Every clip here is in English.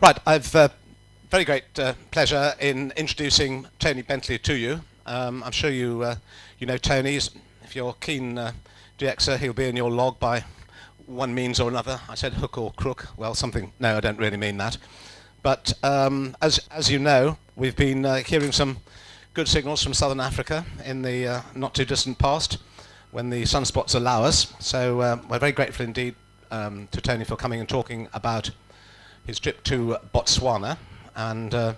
Right, I've very great pleasure in introducing Tony Bentley to you. I'm sure you know Tony. If you're keen DXer, he'll be in your log by one means or another. I said hook or crook. Well, something. No, I don't really mean that. But as you know, we've been hearing some good signals from Southern Africa in the not too distant past, when the sunspots allow us. So we're very grateful indeed to Tony for coming and talking about his trip to Botswana. And I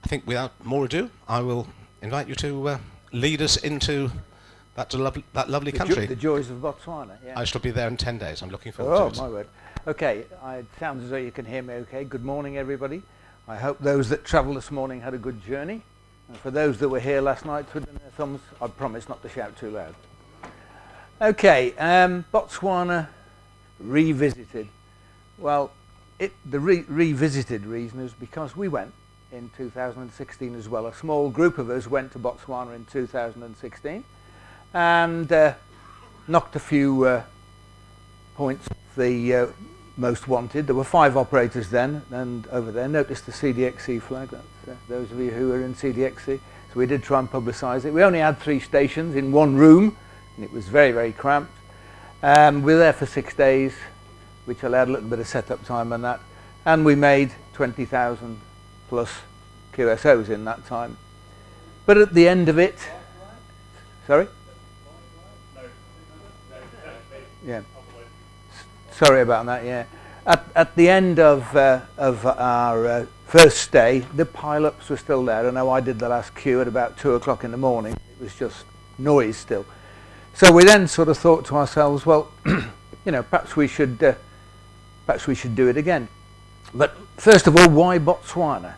think without more ado, I will invite you to lead us into that lovely country. The joys of Botswana, yeah. I shall be there in 10 days. I'm looking forward to it. Oh, my word. Okay, it sounds as though you can hear me okay. Good morning, everybody. I hope those that travelled this morning had a good journey. And for those that were here last night twiddling their thumbs, I promise not to shout too loud. Okay, Botswana revisited. Well, the revisited reason is because we went in 2016 as well. A small group of us went to Botswana in 2016 and knocked a few points off the most wanted. There were 5 operators then, and over there, notice the CDXC flag. That's those of you who are in CDXC. So we did try and publicise it. We only had 3 stations in one room, and it was very, very cramped. We were there for 6 days, which allowed a little bit of setup time on that, and we made 20,000 plus QSOs in that time. But at the end of it, sorry? Yeah. Sorry about that, yeah. At the end of our first stay, the pile-ups were still there. I know I did the last queue at about 2 o'clock in the morning. It was just noise still. So we then sort of thought to ourselves, well, you know, perhaps we should do it again. But first of all, why Botswana?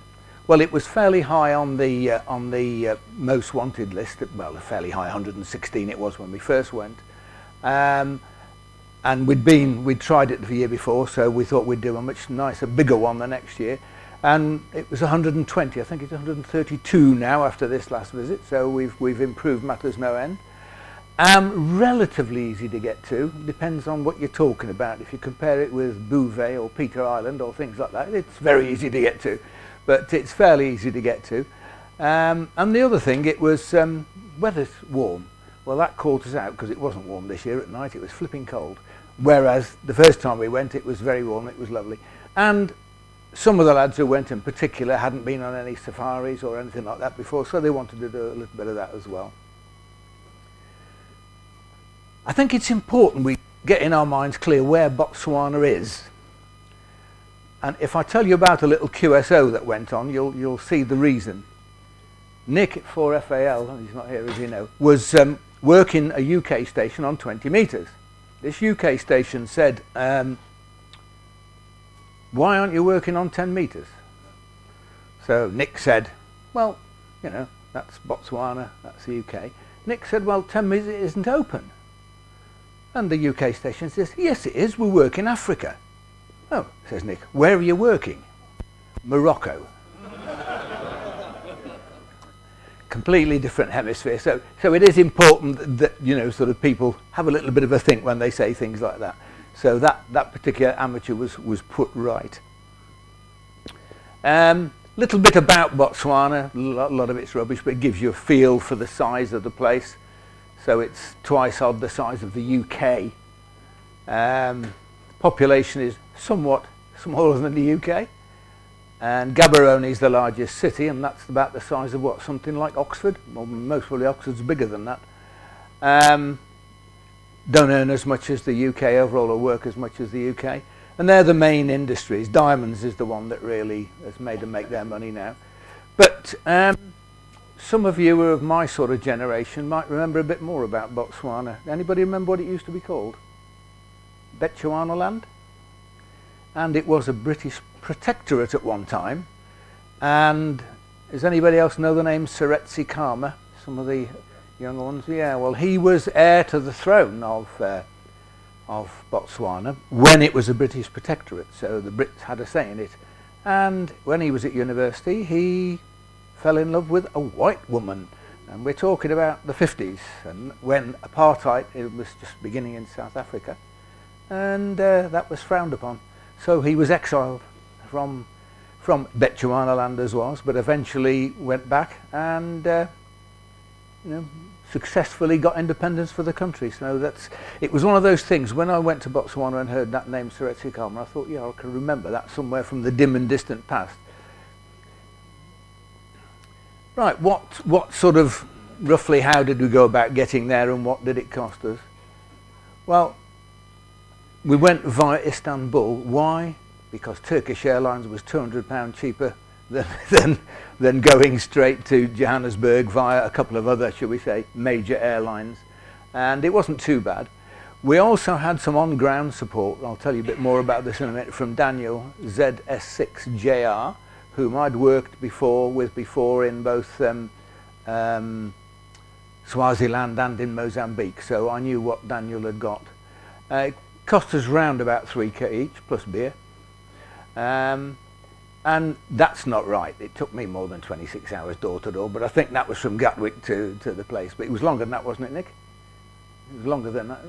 Well, it was fairly high on the most wanted list. Well, fairly high, 116 it was when we first went. And we'd tried it the year before, so we thought we'd do a much nicer, bigger one the next year. And it was 120. I think it's 132 now after this last visit. So we've improved matters no end. Relatively easy to get to. Depends on what you're talking about. If you compare it with Bouvet or Peter Island or things like that, it's very easy to get to. But it's fairly easy to get to. And the other thing, it was weather's warm. Well, that caught us out because it wasn't warm this year at night. It was flipping cold. Whereas the first time we went, it was very warm. It was lovely. And some of the lads who went in particular hadn't been on any safaris or anything like that before, so they wanted to do a little bit of that as well. I think it's important we get in our minds clear where Botswana is. And if I tell you about a little QSO that went on, you'll see the reason. Nick at 4FAL, and he's not here as you know, was working a UK station on 20 metres. This UK station said, why aren't you working on 10 metres? So Nick said, well, you know, that's Botswana, that's the UK. Nick said, well, 10 metres isn't open. And the UK station says, yes it is, we work in Africa. Oh, says Nick, where are you working? Morocco. Completely different hemisphere. So it is important that, you know, sort of people have a little bit of a think when they say things like that. So that particular amateur was put right. Little bit about Botswana, a lot of it's rubbish, but it gives you a feel for the size of the place. So it's twice odd the size of the UK. Population is somewhat smaller than the UK. And Gaborone is the largest city, and that's about the size of what, something like Oxford? Well, most probably Oxford's bigger than that. Don't earn as much as the UK overall, or work as much as the UK. And they're the main industries. Diamonds is the one that really has made them make their money now. But some of you who are of my sort of generation might remember a bit more about Botswana. Anybody remember what it used to be called? Bechuanaland? And it was a British protectorate at one time. And does anybody else know the name Seretse Khama? Some of the younger ones? Yeah, well, he was heir to the throne of Botswana when it was a British protectorate, so the Brits had a say in it. And when he was at university, he fell in love with a white woman, and we're talking about the 50s, and when apartheid, it was just beginning in South Africa, and that was frowned upon. So he was exiled from from Botswana land as was, but eventually went back and successfully got independence for the country. So it was one of those things. When I went to Botswana and heard that name, Seretse Khama, I thought, yeah, I can remember that somewhere from the dim and distant past. Right, what sort of, roughly how did we go about getting there and what did it cost us? Well, we went via Istanbul. Why? Because Turkish Airlines was £200 cheaper than going straight to Johannesburg via a couple of other, shall we say, major airlines. And it wasn't too bad. We also had some on-ground support. I'll tell you a bit more about this in a minute, from Daniel ZS6JR, whom I'd worked with before in both Swaziland and in Mozambique. So I knew what Daniel had got. It cost us round about 3k each, plus beer. And that's not right. It took me more than 26 hours door to door, but I think that was from Gatwick to the place. But it was longer than that, wasn't it, Nick? It was longer than that.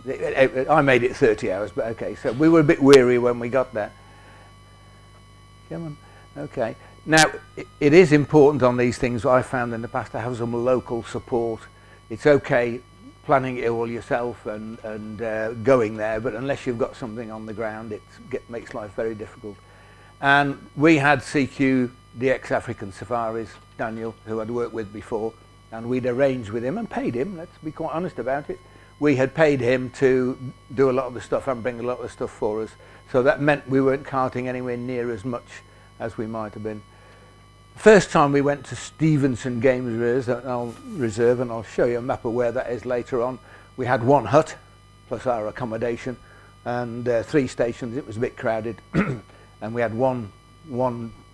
Yeah. I made it 30 hours, but okay. So we were a bit weary when we got there. Come on. Okay. Now, it is important on these things, I found in the past, to have some local support. It's okay planning it all yourself and going there, but unless you've got something on the ground, it makes life very difficult. And we had CQ DX African Safaris, Daniel, who I'd worked with before, and we'd arranged with him and paid him, let's be quite honest about it. We had paid him to do a lot of the stuff and bring a lot of the stuff for us. So that meant we weren't carting anywhere near as much as we might have been. First time we went to Stevenson Game Reserve, and I'll show you a map of where that is later on. We had one hut, plus our accommodation, and 3 stations. It was a bit crowded. And we had one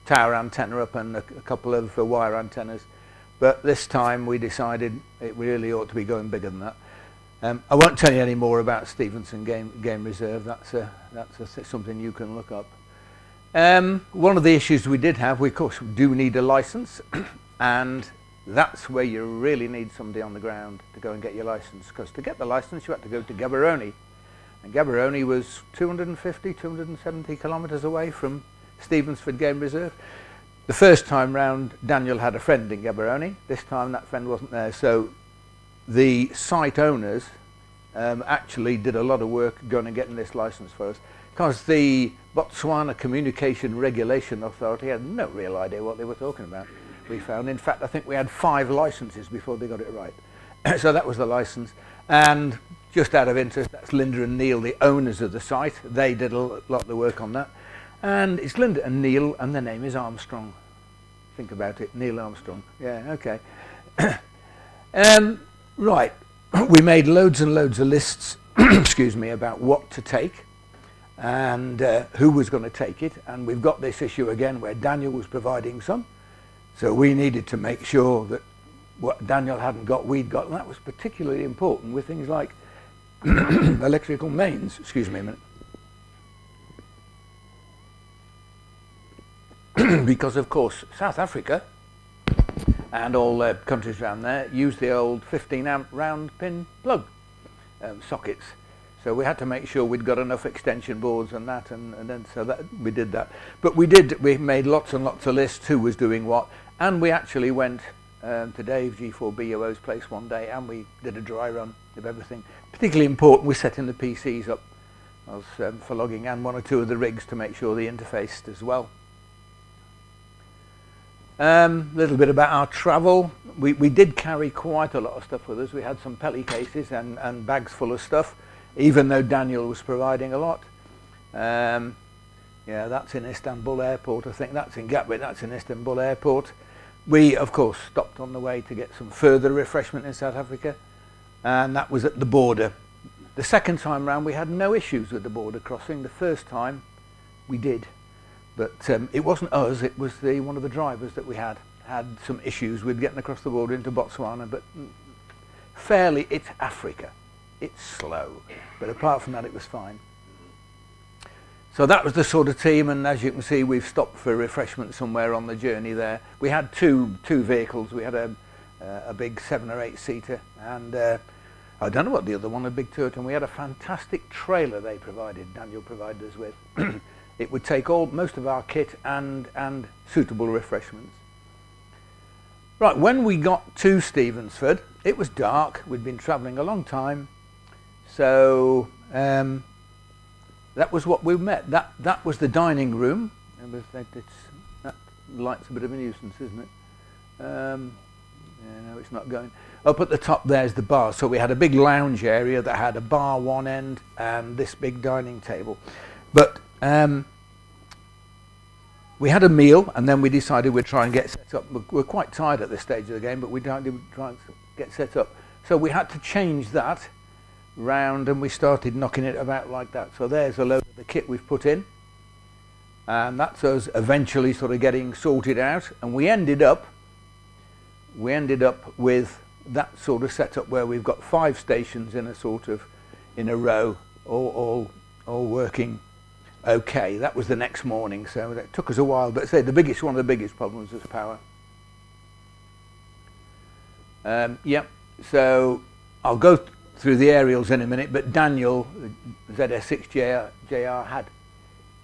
tower antenna up and a couple of wire antennas. But this time we decided it really ought to be going bigger than that. I won't tell you any more about Stevenson Game Reserve. That's something you can look up. One of the issues we did have, we of course do need a license, and that's where you really need somebody on the ground to go and get your license, because to get the license you had to go to Gaborone, and Gaborone was 270 kilometres away from Stevensford Game Reserve. The first time round Daniel had a friend in Gaborone. This time that friend wasn't there, so the site owners actually did a lot of work going and getting this license for us, because the Botswana Communication Regulation Authority had no real idea what they were talking about. We found, in fact, I think we had 5 licenses before they got it right. So that was the license. And just out of interest, that's Linda and Neil, the owners of the site. They did a lot of the work on that. And it's Linda and Neil, and their name is Armstrong. Think about it, Neil Armstrong. Yeah, okay. Right, we made loads and loads of lists, excuse me, about what to take and who was going to take it. And we've got this issue again where Daniel was providing some. So we needed to make sure that what Daniel hadn't got, we'd got. And that was particularly important with things like electrical mains. Excuse me a minute. Because, of course, South Africa and all countries around there use the old 15 amp round pin plug sockets. So we had to make sure we'd got enough extension boards and that, and then so that we did that. But we made lots and lots of lists, who was doing what, and we actually went to Dave G4BO's place one day and we did a dry run of everything. Particularly important, we're setting the PCs up for logging and 1 or 2 of the rigs to make sure they interfaced as well. A little bit about our travel. We did carry quite a lot of stuff with us. We had some pelly cases and bags full of stuff, even though Daniel was providing a lot. Yeah, that's in Istanbul Airport. I think that's in Gatwick. That's in Istanbul Airport. We, of course, stopped on the way to get some further refreshment in South Africa, and that was at the border. The second time round, we had no issues with the border crossing. The first time, we did. But it wasn't us, it was one of the drivers that we had some issues with getting across the border into Botswana, but fairly, it's Africa. It's slow, but apart from that, it was fine. So that was the sort of team, and as you can see, we've stopped for refreshment somewhere on the journey there. We had two vehicles. We had a big 7 or 8 seater, and I don't know what the other one, a big turret, and we had a fantastic trailer they provided, Daniel provided us with. it would take most of our kit and suitable refreshments. Right, when we got to Stevensford, it was dark. We'd been travelling a long time, so that was what we met. That was the dining room. That light's a bit of a nuisance, isn't it? Yeah, no, it's not going. Up at the top there's the bar. So we had a big lounge area that had a bar one end and this big dining table. But we had a meal, and then we decided we'd try and get set up. We're quite tired at this stage of the game, but we tried to get set up. So we had to change that round, and we started knocking it about like that. So there's a load of the kit we've put in, and that's us eventually sort of getting sorted out. And we ended up with that sort of setup where we've got 5 stations in a row, all working okay. That was the next morning, so that took us a while, but say one of the biggest problems was power. Yep, so I'll go through the aerials in a minute, but Daniel, ZS6JR, had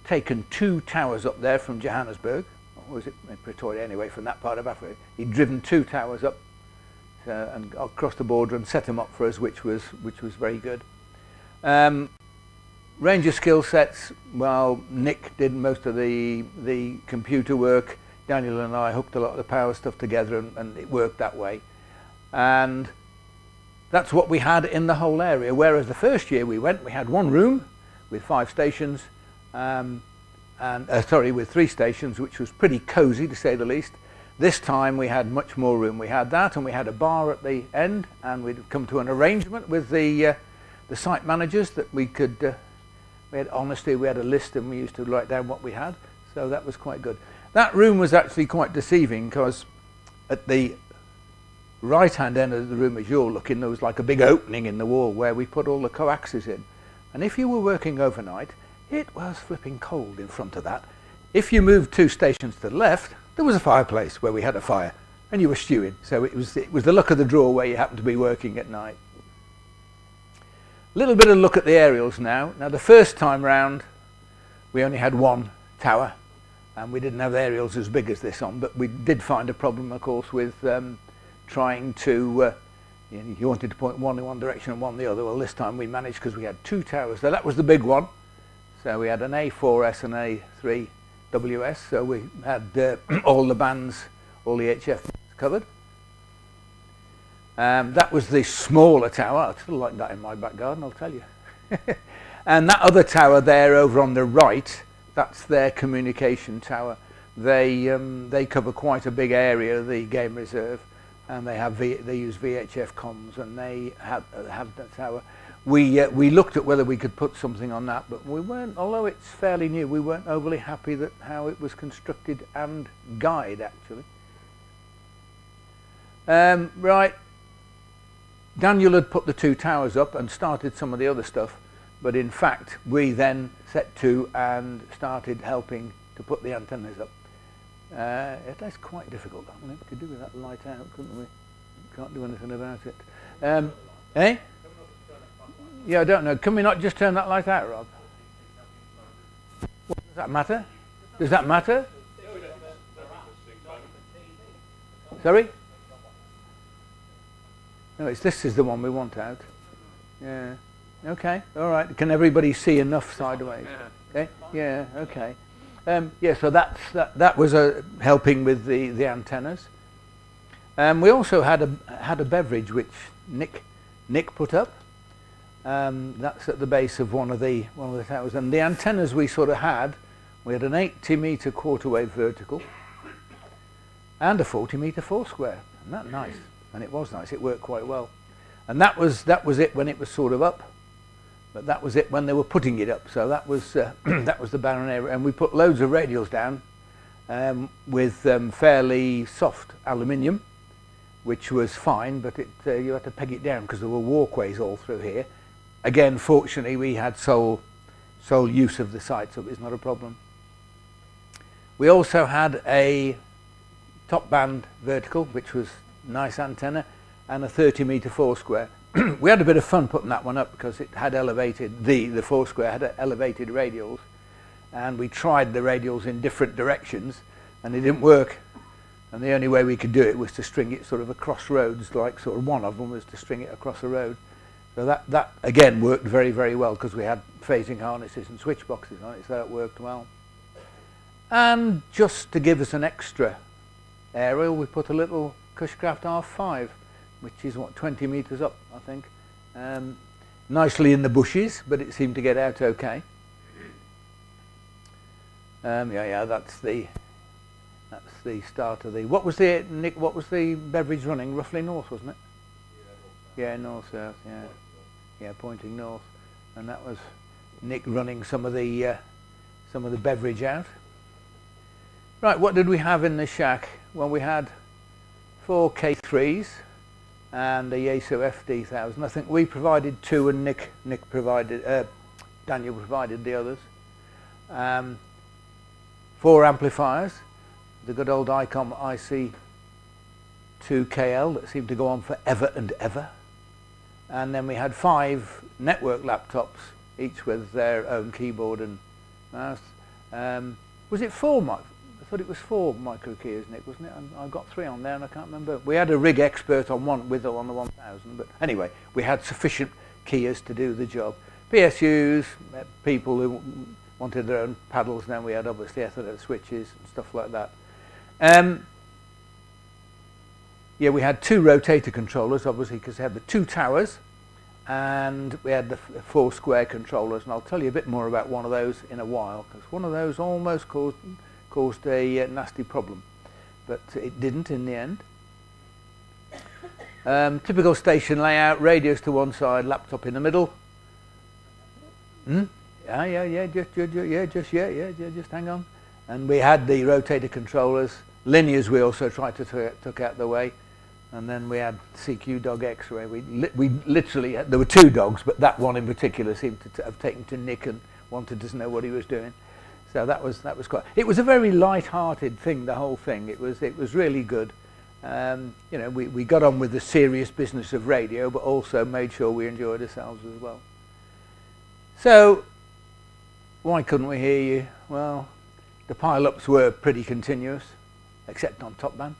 taken 2 towers up there from Johannesburg, or was it Pretoria anyway, from that part of Africa. He'd driven 2 towers up and across the border and set them up for us, which was very good. Range of skill sets, well, Nick did most of the computer work. Daniel and I hooked a lot of the power stuff together, and it worked that way. And that's what we had in the whole area. Whereas the first year we went, we had 1 room with 5 stations, with 3 stations, which was pretty cosy to say the least. This time we had much more room. We had that, and we had a bar at the end, and we'd come to an arrangement with the site managers that we could. We had honesty, we had a list, and we used to write down what we had, so that was quite good. That room was actually quite deceiving, because at the right hand end of the room as you're looking, there was like a big opening in the wall where we put all the coaxes in, and if you were working overnight, it was flipping cold in front of that. If you moved 2 stations to the left, there was a fireplace where we had a fire, and you were stewing, so it was the luck of the draw where you happened to be working at night. Little bit of look at the aerials now. Now the first time round we only had 1 tower, and we didn't have aerials as big as this on, but we did find a problem, of course, with trying to you wanted to point one in one direction and one the other. Well, this time we managed, because we had 2 towers. So that was the big one. So we had an A4S and A3WS, so we had all the bands, all the HF covered. That was the smaller tower. I'd still like that in my back garden, I'll tell you. And that other tower there over on the right, that's their communication tower. They cover quite a big area, the game reserve, and they use VHF comms, and they have that tower. We looked at whether we could put something on that, but we weren't. Although it's fairly new, we weren't overly happy that how it was constructed and guide actually. Right. Daniel had put the 2 towers up and started some of the other stuff, but in fact we then set to and started helping to put the antennas up. That's quite difficult, that one, to do with that light out, couldn't we? Can't do anything about it. Eh? Yeah, I don't know. Can we not just turn that light out, Rob? What, does that matter? Does that matter? Sorry? No, this is the one we want out. Yeah. Okay. All right. Can everybody see enough sideways? Yeah. Okay. Yeah. Okay. Yeah. So that was helping with the antennas. We also had a beverage which Nick put up. That's at the base of one of the towers, and the antennas we sort of had. We had an 80-meter quarter wave vertical and a 40-meter foursquare. Isn't that nice? And it was nice. It worked quite well. And that was it when it was sort of up, but that was it when they were putting it up. So that was that was the barren area, and we put loads of radials down with fairly soft aluminium, which was fine, but you had to peg it down because there were walkways all through here. Again, fortunately, we had sole use of the site, so it was not a problem. We also had a top band vertical, which was nice antenna, and a 30-meter foursquare. We had a bit of fun putting that one up because it had elevated, the foursquare had elevated radials, and we tried the radials in different directions, and it didn't work. And the only way we could do it was to string it sort of across roads, like sort of one of them was to string it across a road. So that again worked very, very well because we had phasing harnesses and switch boxes on it, so that worked well. And just to give us an extra aerial, we put a little Cushcraft R5, which is what, 20 metres up, I think. Nicely in the bushes, but it seemed to get out okay. That's the start of the. What was the Nick? What was the beverage running? Roughly north, wasn't it? Yeah, north south. Yeah, pointing north, and that was Nick running some of the beverage out. Right, what did we have in the shack? Well, we had 4 K3s and a Yaesu FD1000. I think we provided 2, and Nick provided, Daniel provided the others. 4 amplifiers, the good old ICOM IC2KL that seemed to go on forever and ever. And then we had 5 network laptops, each with their own keyboard and mouse. Was it 4, Mike? I thought it was 4 micro keys, Nick, wasn't it? And I got 3 on there and I can't remember. We had a rig expert on one with on the 1000, but anyway, we had sufficient keyers to do the job. PSUs, people who wanted their own paddles, and then we had obviously Ethernet switches and stuff like that. Yeah, we had 2 rotator controllers, obviously, because they had the 2 towers, and we had the 4 square controllers, and I'll tell you a bit more about one of those in a while, because one of those almost caused a nasty problem, but it didn't in the end. Typical station layout: radios to one side, laptop in the middle. Just hang on. And we had the rotator controllers. Linears we also tried to took out the way, and then we had CQ Dog X-ray. We literally had, there were 2 dogs, but that one in particular seemed to have taken to Nick and wanted to know what he was doing. So that was quite. It was a very light-hearted thing. The whole thing. It was really good. You know, we got on with the serious business of radio, but also made sure we enjoyed ourselves as well. So why couldn't we hear you? Well, the pile-ups were pretty continuous, except on top band.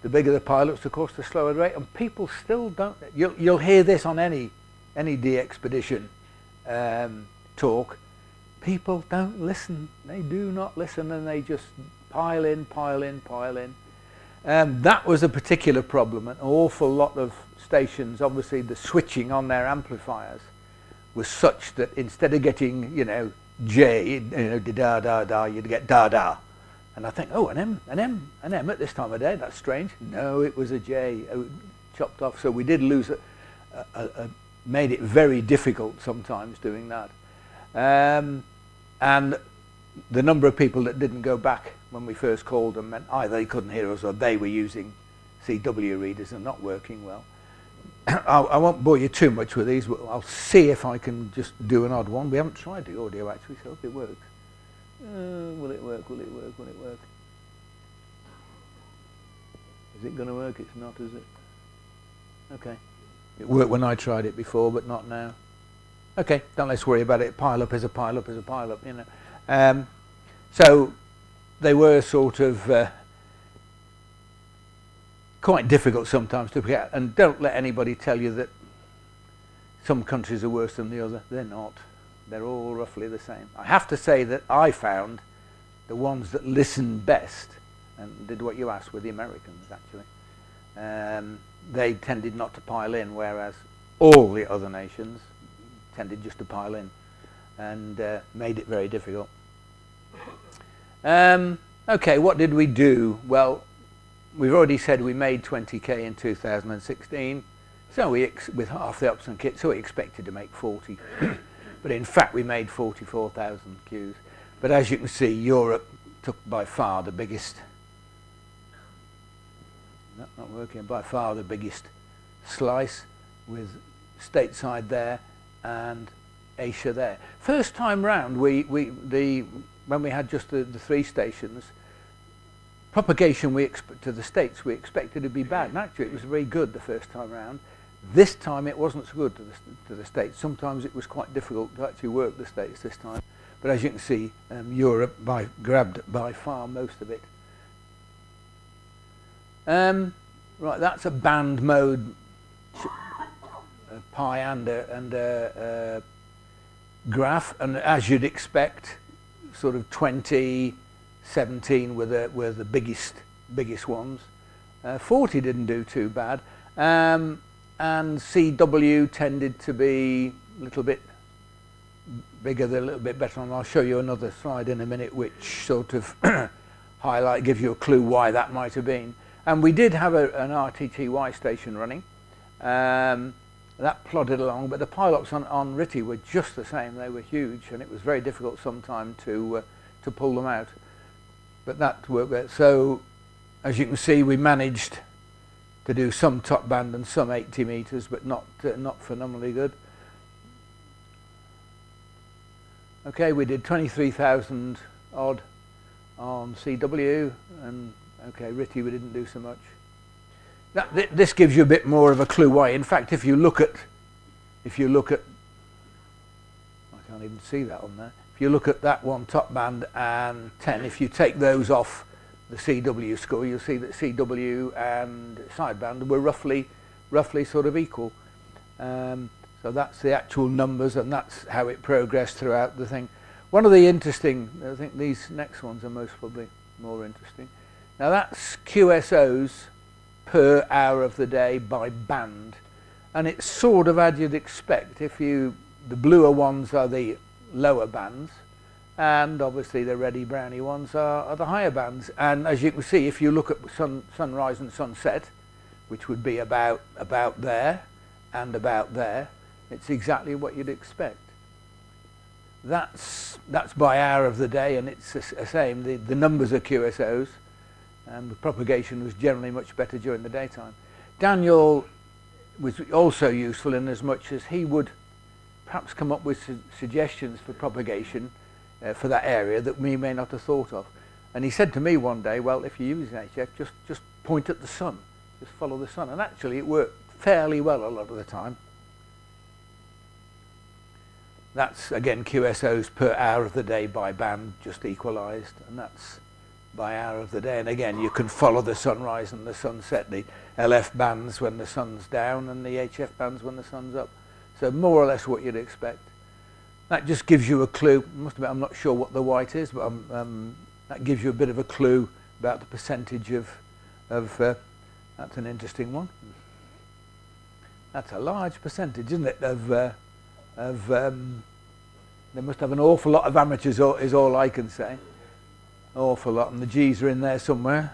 The bigger the pile-ups, of course, the slower the rate, and people still don't. You'll hear this on any DXpedition talk. People don't listen. They do not listen, and they just pile in. That was a particular problem. An awful lot of stations, obviously, the switching on their amplifiers was such that instead of getting, you know, J, you know, da da da, you'd get da da. And I think, oh, an M at this time of day, that's strange. No, it was a J, chopped off. So we did lose made it very difficult sometimes doing that. And the number of people that didn't go back when we first called them meant either they couldn't hear us or they were using CW readers and not working well. I won't bore you too much with these. I'll see if I can just do an odd one. We haven't tried the audio actually, so I hope it works. Will it work? Will it work? Will it work? Is it going to work? It's not, is it? Okay. It worked when I tried it before, but not now. Okay, don't let's worry about it. Pile up is a pile up is a pile up, you know. So they were sort of quite difficult sometimes to get, and don't let anybody tell you that some countries are worse than the other. They're not. They're all roughly the same. I have to say that I found the ones that listened best and did what you asked were the Americans, actually. They tended not to pile in, whereas all the other nations tended just to pile in, and made it very difficult. Okay, what did we do? Well, we've already said we made 20k in 2016, so with half the ups and kits, so we expected to make 40. But in fact, we made 44,000 Qs. But as you can see, Europe took by far the biggest. Not working. By far the biggest slice, with stateside there and Asia there. First time round, when we had just the 3 stations, propagation to the States we expected to be bad, and actually it was very good the first time round. This time it wasn't so good to the States. Sometimes it was quite difficult to actually work the States this time. But as you can see, Europe grabbed by far most of it. Right, that's a band mode pie and a graph, and as you'd expect, sort of 2017 were the biggest ones. 40 didn't do too bad, and CW tended to be a little bit bigger, a little bit better, and I'll show you another slide in a minute which sort of gives you a clue why that might have been. And we did have an RTTY station running. That plodded along, but the pilots on RTTY were just the same. They were huge, and it was very difficult sometimes to pull them out. But that worked. So, as you can see, we managed to do some top band and some 80 meters, but not phenomenally good. Okay, we did 23,000 odd on CW, and okay, RTTY we didn't do so much. This gives you a bit more of a clue why. In fact, if you look at, I can't even see that on there. If you look at that one top band and 10, if you take those off the CW score, you'll see that CW and sideband were roughly sort of equal. So that's the actual numbers, and that's how it progressed throughout the thing. One of the interesting, I think these next ones are most probably more interesting. Now that's QSOs per hour of the day by band, and it's sort of as you'd expect. The bluer ones are the lower bands, and obviously the reddy browny ones are the higher bands. And as you can see, if you look at sunrise and sunset, which would be about there and about there, it's exactly what you'd expect. That's by hour of the day, and it's the same. The numbers are QSOs, and the propagation was generally much better during the daytime. Daniel was also useful in as much as he would perhaps come up with suggestions for propagation for that area that we may not have thought of. And he said to me one day, well, if you use an HF, just point at the sun, just follow the sun. And actually it worked fairly well a lot of the time. That's again QSOs per hour of the day by band, just equalised, and that's by hour of the day. And again, you can follow the sunrise and the sunset, the LF bands when the sun's down and the HF bands when the sun's up. So more or less what you'd expect. That just gives you a clue. Must admit, I'm not sure what the white is, but that gives you a bit of a clue about the percentage of that's an interesting one. That's a large percentage, isn't it, they must have an awful lot of amateurs, is all I can say. Awful lot, and the G's are in there somewhere.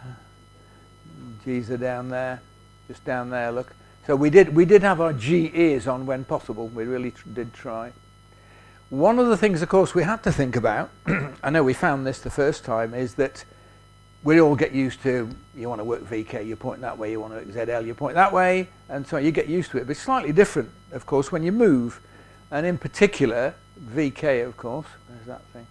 G's are down there, just down there, look. So we did have our G ears on when possible. We really did try. One of the things, of course, we had to think about, I know we found this the first time, is that we all get used to, you want to work VK, you point that way, you want to work ZL, you point that way, and so you get used to it. But it's slightly different, of course, when you move. And in particular, VK, of course, there's that thing.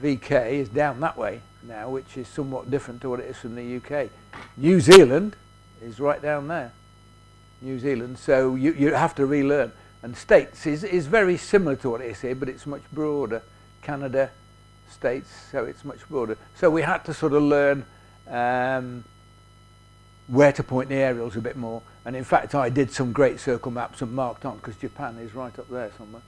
VK is down that way now, which is somewhat different to what it is from the UK. New Zealand is right down there. New Zealand, so you have to relearn. And States is very similar to what it is here, but it's much broader. Canada, States, so it's much broader. So we had to sort of learn where to point the aerials a bit more. And in fact, I did some great circle maps and marked on, because Japan is right up there somewhere.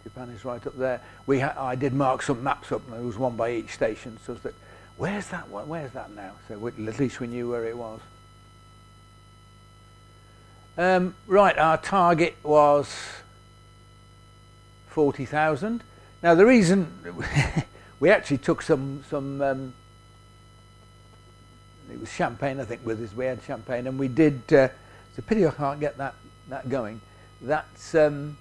Japan is right up there. I did mark some maps up, and there was one by each station, so that, where's that one? Where's that now? So at least we knew where it was. Right, our target was 40,000. Now the reason we actually took some it was champagne, I think, with us. We had champagne, and we did. It's a pity I can't get that going. That's that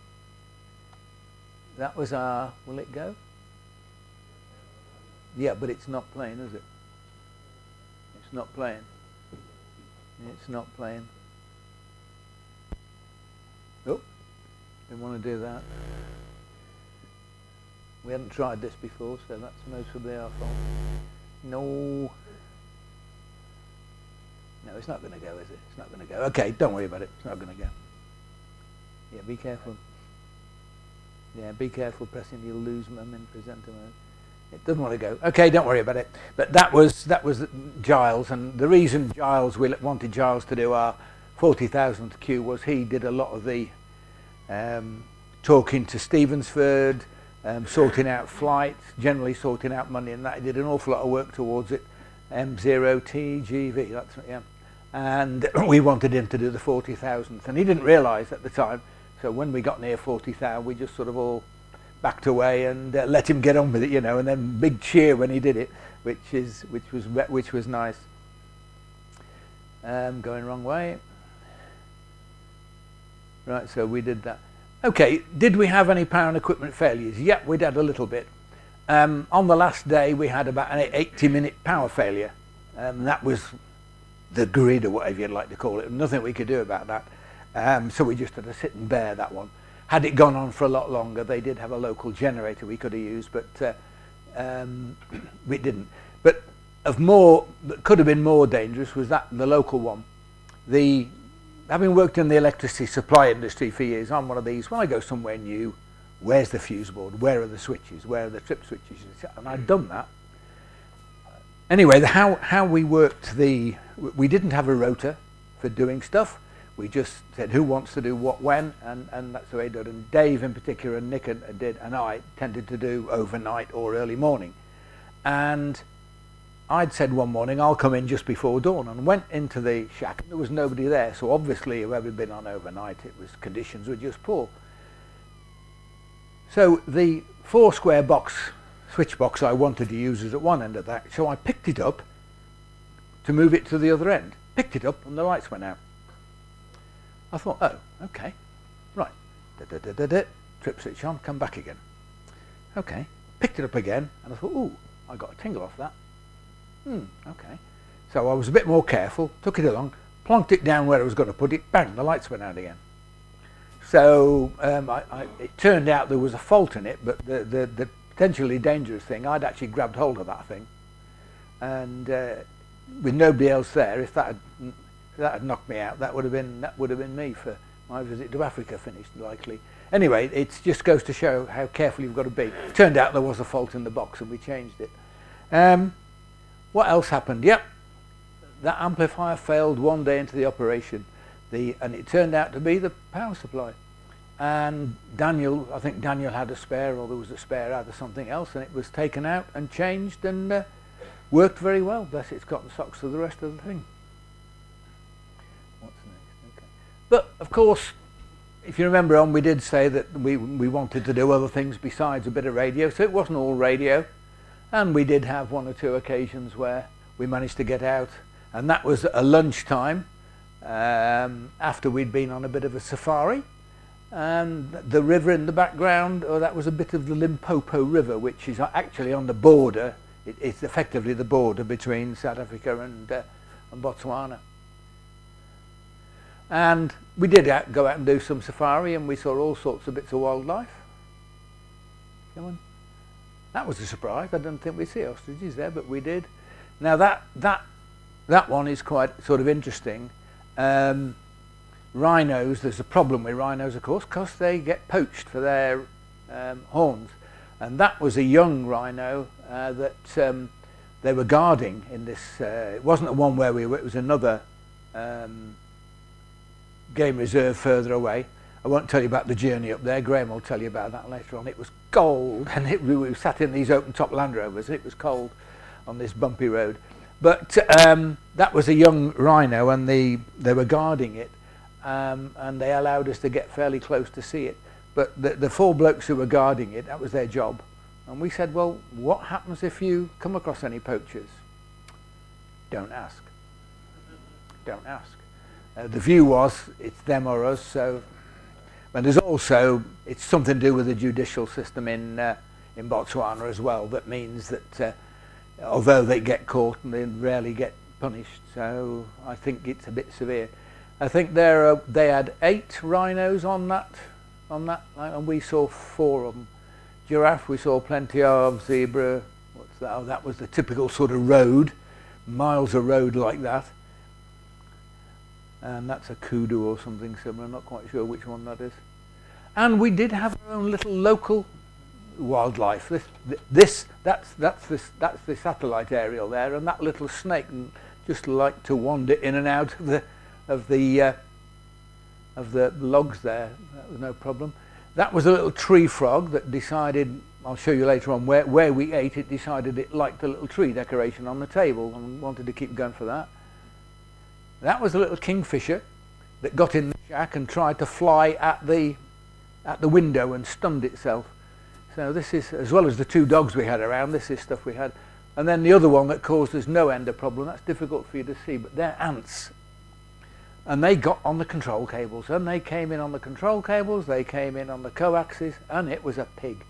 was our. Will it go? Yeah, but it's not playing, is it? It's not playing. It's not playing. Oh, didn't want to do that. We hadn't tried this before, so that's most probably our fault. No. No, it's not going to go, is it? It's not going to go. Okay, don't worry about it. It's not going to go. Yeah, be careful. Yeah, be careful pressing, you'll lose in presenter mode. It doesn't want to go. Okay, don't worry about it. But that was Giles, and the reason we wanted Giles to do our 40,000th queue was he did a lot of the talking to Stevensford, sorting out flights, generally sorting out money, and that he did an awful lot of work towards it. M0TGV, that's what, yeah. And we wanted him to do the 40,000th, and he didn't realise at the time. So when we got near 40,000, we just sort of all backed away and let him get on with it, you know. And then big cheer when he did it, which was nice. Going wrong way. Right, so we did that. Okay, did we have any power and equipment failures? Yep, we'd had a little bit. On the last day, we had about an 80-minute power failure. That was the grid, or whatever you'd like to call it. Nothing we could do about that. So we just had to sit and bear that one. Had it gone on for a lot longer, they did have a local generator we could have used, but we didn't. But that could have been more dangerous was that the local one. Having worked in the electricity supply industry for years, I'm one of these. When I go somewhere new, where's the fuse board? Where are the switches? Where are the trip switches? And I'd done that. Anyway, how we worked we didn't have a rotor for doing stuff. We just said who wants to do what when, and that's the way it did. And Dave in particular, and Nick and I tended to do overnight or early morning. And I'd said one morning I'll come in just before dawn, and went into the shack and there was nobody there. So obviously whoever had been on overnight, conditions were just poor. So the 4 square switch box I wanted to use was at one end of that. So I picked it up to move it to the other end. Picked it up and the lights went out. I thought, oh, okay, right, trip switch on, come back again. Okay, picked it up again, and I thought, ooh, I got a tingle off that. Okay. So I was a bit more careful, took it along, plonked it down where I was going to put it, bang, the lights went out again. So it turned out there was a fault in it, but the potentially dangerous thing, I'd actually grabbed hold of that thing, and with nobody else there, if that had knocked me out, that would have been me for my visit to Africa finished, likely. Anyway, it just goes to show how careful you've got to be. Turned out there was a fault in the box and we changed it. What else happened? Yep, that amplifier failed one day into the operation, and it turned out to be the power supply. And I think Daniel had a spare, or there was a spare out of something else, and it was taken out and changed and worked very well. Bless it, it's got the socks to the rest of the thing. What's next? Okay. But of course, if you remember on, we did say that we wanted to do other things besides a bit of radio, so it wasn't all radio. And we did have 1 or 2 occasions where we managed to get out, and that was at lunchtime after we'd been on a bit of a safari. And the river in the background, that was a bit of the Limpopo River, which is actually on the border. It's effectively the border between South Africa and Botswana. And we did go out and do some safari, and we saw all sorts of bits of wildlife. Come on. That was a surprise. I didn't think we'd see ostriches there, but we did. Now that one is quite sort of interesting. Rhinos, there's a problem with rhinos, of course, because they get poached for their horns. And that was a young rhino that they were guarding in this. It wasn't the one where we were, it was another game reserve further away. I won't tell you about the journey up there. Graham will tell you about that later on. It was cold, and we sat in these open-top Land Rovers, and it was cold on this bumpy road. But that was a young rhino, and they were guarding it, and they allowed us to get fairly close to see it. But the 4 blokes who were guarding it, that was their job. And we said, well, what happens if you come across any poachers? Don't ask. Don't ask. The view was, it's them or us, so... And there's also, it's something to do with the judicial system in Botswana as well. That means that although they get caught, and they rarely get punished, so I think it's a bit severe. I think they had 8 rhinos on that, and we saw 4 of them. Giraffe we saw plenty of. Zebra, what's that? Oh, that was the typical sort of road, miles of road like that. And that's a kudu or something similar, I'm not quite sure which one that is. And we did have our own little local wildlife. That's the satellite aerial there, and that little snake just liked to wander in and out of the logs there. That was no problem. That was a little tree frog that decided, I'll show you later on, where we ate, it decided it liked the little tree decoration on the table and wanted to keep going for that. That was a little kingfisher that got in the shack and tried to fly at the window and stunned itself. So this is, as well as the two dogs we had around, this is stuff we had. And then the other one that caused us no end of problem, that's difficult for you to see, but they're ants. And they got on the control cables, and they came in on the control cables, they came in on the coaxes, and it was a pig.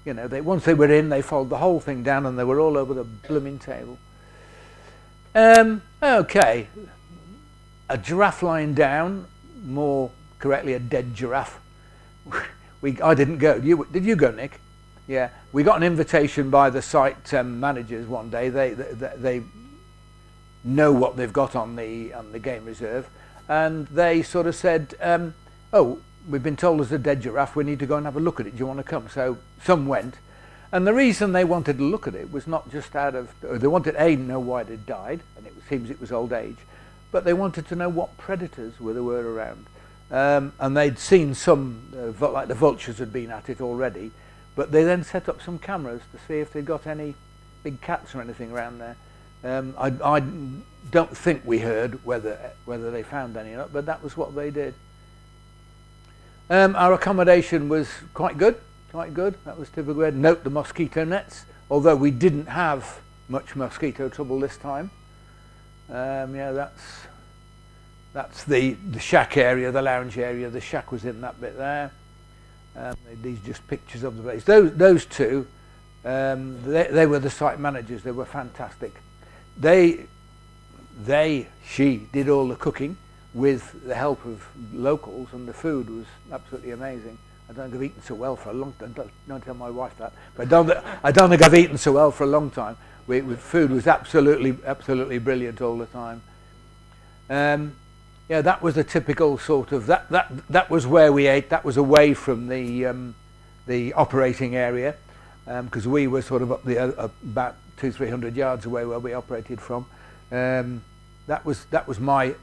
You know, once they were in, they followed the whole thing down, and they were all over the blooming table. Okay, a giraffe lying down, more correctly a dead giraffe. I didn't go. Did you go, Nick? Yeah, we got an invitation by the site managers one day. They know what they've got on the game reserve, and they sort of said, "Oh, we've been told there's a dead giraffe. We need to go and have a look at it. Do you want to come?" So some went, and the reason they wanted to look at it was not just they wanted to know why it had died, and it seems it was old age, but they wanted to know what predators there were around. And they'd seen some, like the vultures had been at it already, but they then set up some cameras to see if they'd got any big cats or anything around there. I don't think we heard whether they found any or not, but that was what they did. Our accommodation was quite good. That was typical. Note the mosquito nets, although we didn't have much mosquito trouble this time. Yeah, that's the shack area, the lounge area. The shack was in that bit there. These just pictures of the place. Those two, they were the site managers. They were fantastic. She did all the cooking with the help of locals, and the food was absolutely amazing. I don't think I've eaten so well for a long time. Don't tell my wife that. But I don't think I've eaten so well for a long time. Food was absolutely brilliant all the time. Yeah, that was a typical sort of that was where we ate. That was away from the operating area, because we were sort of up about 200-300 yards away where we operated from. That was my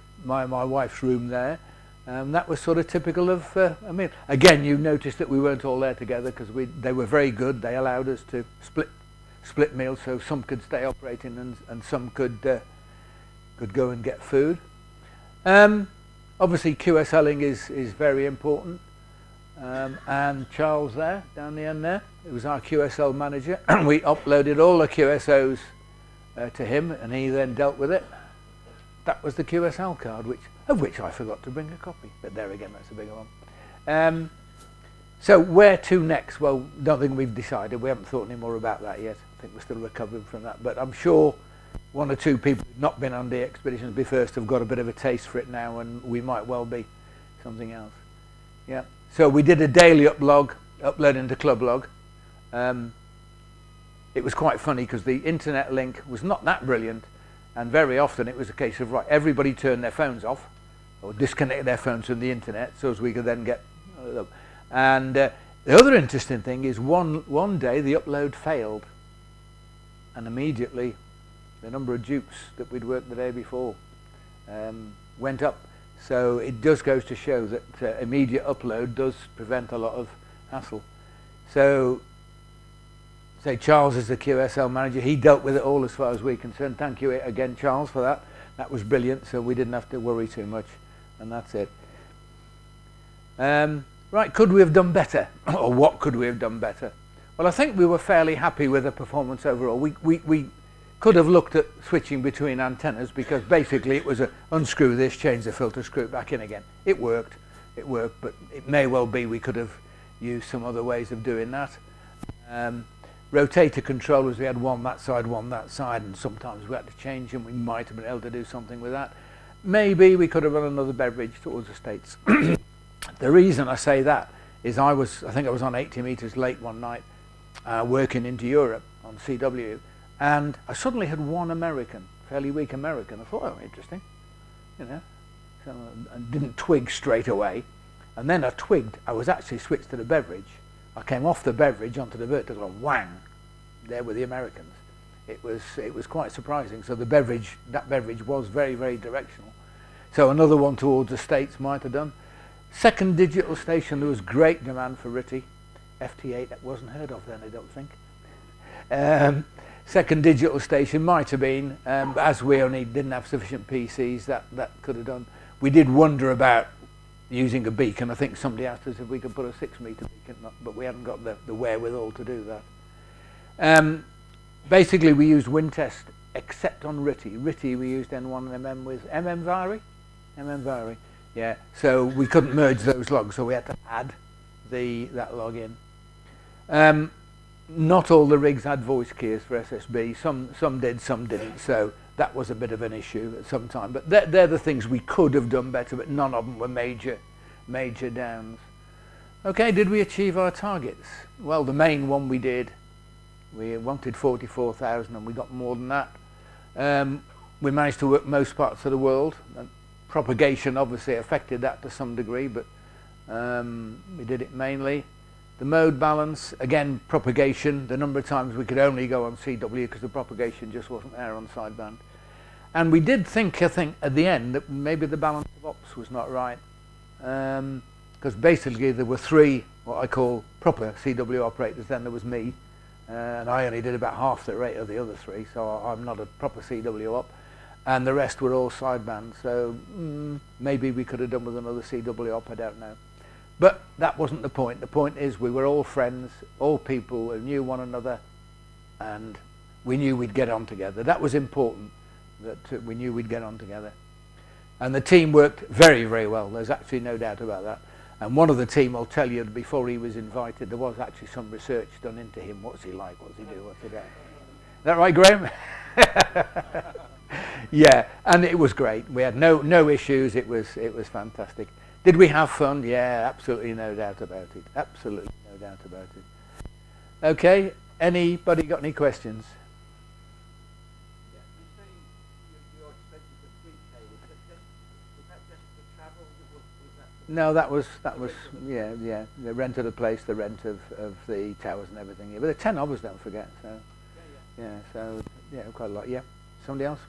wife's room there. That was sort of typical of. I mean, again, you noticed that we weren't all there together because they were very good. They allowed us to split meals, so some could stay operating and some could go and get food. Obviously QSLing is very important, and Charles there, down the end there, it was our QSL manager, and we uploaded all the QSOs to him, and he then dealt with it. That was the QSL card, of which I forgot to bring a copy, but there again, that's a bigger one. So where to next? Well, don't think we've decided. We haven't thought any more about that yet. I think we're still recovering from that, but I'm sure one or two people who've not been on DXpedition Be First have got a bit of a taste for it now, and we might well be something else. Yeah. So we did a daily upload into Club Log. It was quite funny because the internet link was not that brilliant, and very often it was a case of, right, everybody turned their phones off or disconnected their phones from the internet so as we could then get and the other interesting thing is one day the upload failed, and immediately the number of dupes that we'd worked the day before went up. So it just goes to show that immediate upload does prevent a lot of hassle. So, say Charles is the QSL manager. He dealt with it all as far as we're concerned. Thank you again, Charles, for that. That was brilliant, so we didn't have to worry too much, and that's it. Right, could we have done better? Or what could we have done better? Well, I think we were fairly happy with the performance overall. We could have looked at switching between antennas, because basically it was a unscrew this, change the filter, screw it back in again. It worked, but it may well be we could have used some other ways of doing that. Rotator controllers, we had one that side, and sometimes we had to change them. We might have been able to do something with that. Maybe we could have run another beverage towards the States. The reason I say that is I think I was on 80 meters late one night, working into Europe on CW, and I suddenly had one American, fairly weak American. I thought, oh, interesting, you know. So I didn't twig straight away, And then I twigged I was actually switched to the beverage. I came off the beverage onto the vertical and whang, there were the Americans. It was quite surprising. So that beverage was very, very directional. So another one towards the States might have done. Second digital station, there was great demand for RTTY. FT8, that wasn't heard of then, I don't think. Second digital station might have been, but as we only didn't have sufficient PCs, that could have done. We did wonder about using a beacon. I think somebody asked us if we could put a 6-meter beacon up, but we hadn't got the wherewithal to do that. Basically, we used WinTest except on RTTY. RTTY we used N1 and MM with MM-Vari, yeah. So we couldn't merge those logs, so we had to add that log in. Not all the rigs had voice keys for SSB. Some did, some didn't. So that was a bit of an issue at some time. But they're the things we could have done better, but none of them were major downs. Okay, did we achieve our targets? Well, the main one we did. We wanted 44,000 and we got more than that. We managed to work most parts of the world. And propagation obviously affected that to some degree, but we did it mainly. The mode balance, again, propagation, the number of times we could only go on CW because the propagation just wasn't there on sideband. And we did think, I think, at the end that maybe the balance of ops was not right. Because basically there were 3, what I call proper CW operators, then there was me. And I only did about half the rate of the other 3, so I'm not a proper CW op. And the rest were all sideband, so maybe we could have done with another CW op, I don't know. But that wasn't the point. The point is we were all friends, all people who knew one another, and we knew we'd get on together. That was important, that we knew we'd get on together. And the team worked very, very well. There's actually no doubt about that. And one of the team, I'll tell you, before he was invited, there was actually some research done into him. What's he like? What's he do? What's he do? Is that right, Graham? Yeah, and it was great. We had no issues. It was fantastic. Did we have fun? Yeah, absolutely no doubt about it. Absolutely no doubt about it. Okay, anybody got any questions? Yeah, you're saying your expenses are 3K. Was that just for travel? Was that No, that was yeah. The rent of the place, the rent of the towers and everything. Yeah, but there are 10 of us, don't forget. So yeah, so yeah, quite a lot. Yeah, somebody else?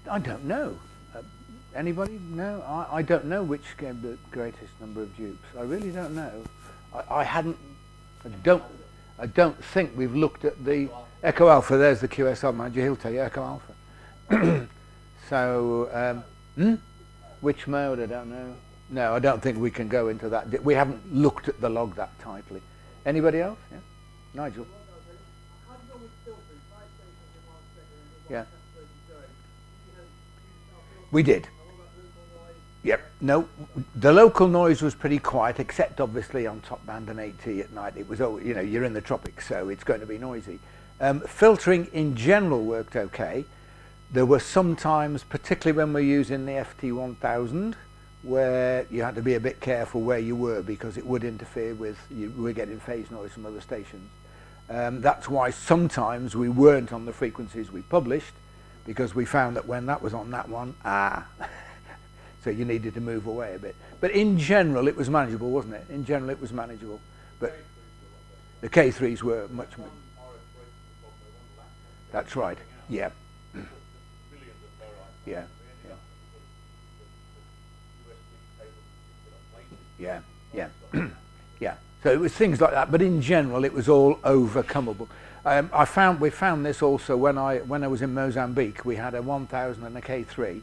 I don't know. Anybody? No, I don't know which gave the greatest number of dupes. I really don't know. I don't think we've looked at the Echo Alpha. There's the QSL manager. He'll tell you Echo Alpha. So, which mode? I don't know. No, I don't think we can go into that. We haven't looked at the log that tightly. Anybody else? Yeah, Nigel. Yeah. We did. Yep. No, the local noise was pretty quiet, except obviously on top band and 8T at night. It was, you know, you're in the tropics, so it's going to be noisy. Filtering in general worked okay. There were some times, particularly when we're using the FT1000, where you had to be a bit careful where you were because it would interfere with, you were getting phase noise from other stations. That's why sometimes we weren't on the frequencies we published, because we found that when that was on that one, so you needed to move away a bit. But in general, it was manageable, wasn't it? In general, it was manageable. But the K3s were much more. That's right. Yeah. Yeah. Yeah. Yeah. Yeah. So it was things like that. But in general, it was all overcomeable. We found this also when I was in Mozambique. We had a 1000 and a K3,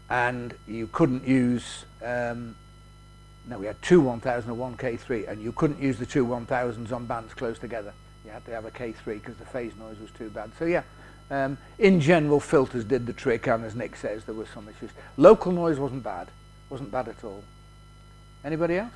and you couldn't use. No, we had two 1000 and one K3, and you couldn't use the two 1000s on bands close together. You had to have a K3 because the phase noise was too bad. So yeah, in general, filters did the trick, and as Nick says, there were some issues. Local noise wasn't bad at all. Anybody else?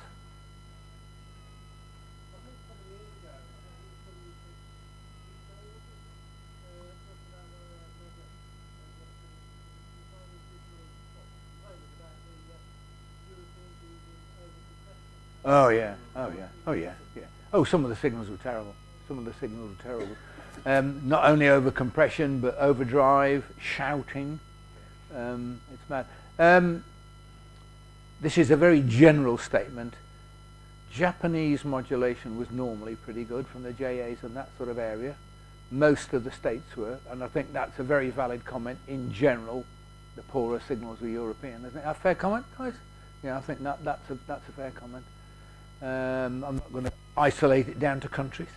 Oh yeah, oh yeah, oh yeah, yeah. Oh, some of the signals were terrible. Some of the signals were terrible. Not only over compression, but overdrive, shouting. It's mad. This is a very general statement. Japanese modulation was normally pretty good from the JAs and that sort of area. Most of the states were, and I think that's a very valid comment. In general, the poorer signals were European. Isn't it a fair comment, guys? Yeah, I think that's a fair comment. I'm not going to isolate it down to countries.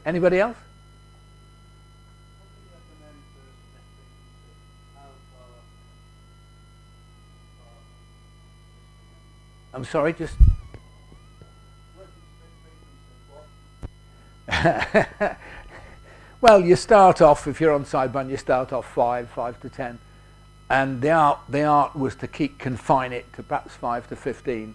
Anybody else? I'm sorry, just... Well, you start off, if you're on sideband, you start off 5 to 10. And the art was to confine it to perhaps 5 to 15.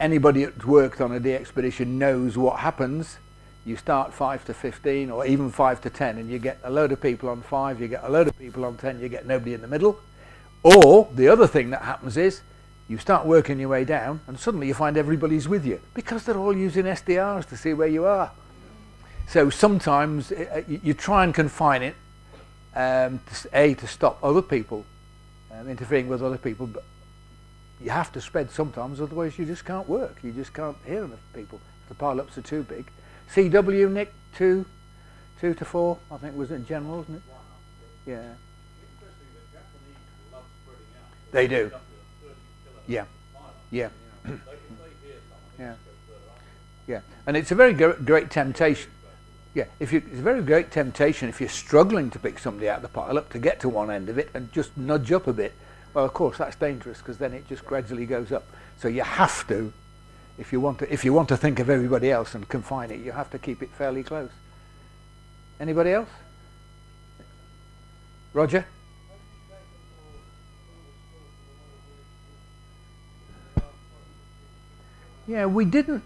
Anybody that's worked on a DXpedition knows what happens. You start 5 to 15 or even 5 to 10 and you get a load of people on 5, you get a load of people on 10, you get nobody in the middle. Or the other thing that happens is you start working your way down and suddenly you find everybody's with you because they're all using SDRs to see where you are. So sometimes you try and confine it to stop other people interfering with other people, but you have to spread sometimes, otherwise you just can't work. You just can't hear enough people. The pile-ups are too big. CW, Nick, 2 to 4, I think was in general, wasn't it? Yeah. They do. Yeah. Yeah. Yeah. Yeah. And it's a very great temptation. Yeah, it's a very great temptation if you're struggling to pick somebody out of the pile-up to get to one end of it and just nudge up a bit. Well, of course, that's dangerous because then it just gradually goes up. So you have to, if you want to think of everybody else and confine it, you have to keep it fairly close. Anybody else? Roger? Yeah, we don't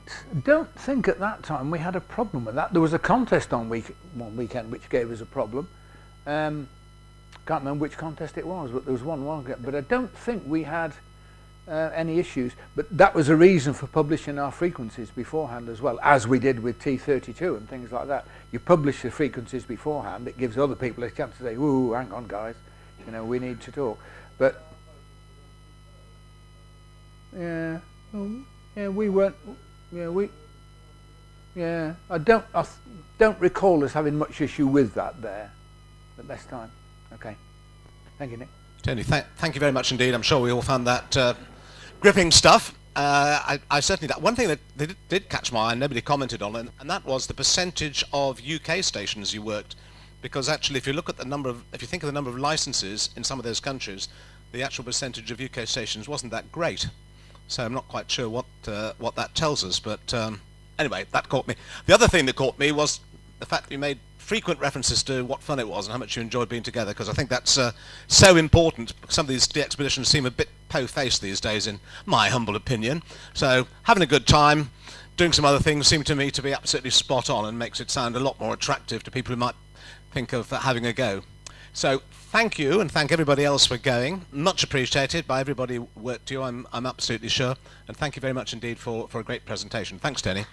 think at that time we had a problem with that. There was a contest on one weekend which gave us a problem. Can't remember which contest it was, but there was one. But I don't think we had any issues. But that was a reason for publishing our frequencies beforehand as well, as we did with T32 and things like that. You publish the frequencies beforehand, it gives other people a chance to say, "Ooh, hang on, guys, we need to talk." But yeah. Yeah, we weren't. Yeah, I don't recall us having much issue with that there at this time. Okay, thank you, Nick. Tony, thank you very much indeed. I'm sure we all found that gripping stuff. I certainly one thing that did catch my eye, and nobody commented on it, and that was the percentage of UK stations you worked. Because actually, if you look at if you think of the number of licenses in some of those countries, the actual percentage of UK stations wasn't that great. So I'm not quite sure what that tells us, but anyway, that caught me. The other thing that caught me was the fact that you made frequent references to what fun it was and how much you enjoyed being together, because I think that's so important. Some of these DXpeditions seem a bit po-faced these days, in my humble opinion. So having a good time, doing some other things, seem to me to be absolutely spot on and makes it sound a lot more attractive to people who might think of having a go. So thank you, and thank everybody else for going. Much appreciated by everybody who worked you, I'm absolutely sure. And thank you very much indeed for a great presentation. Thanks, Tony.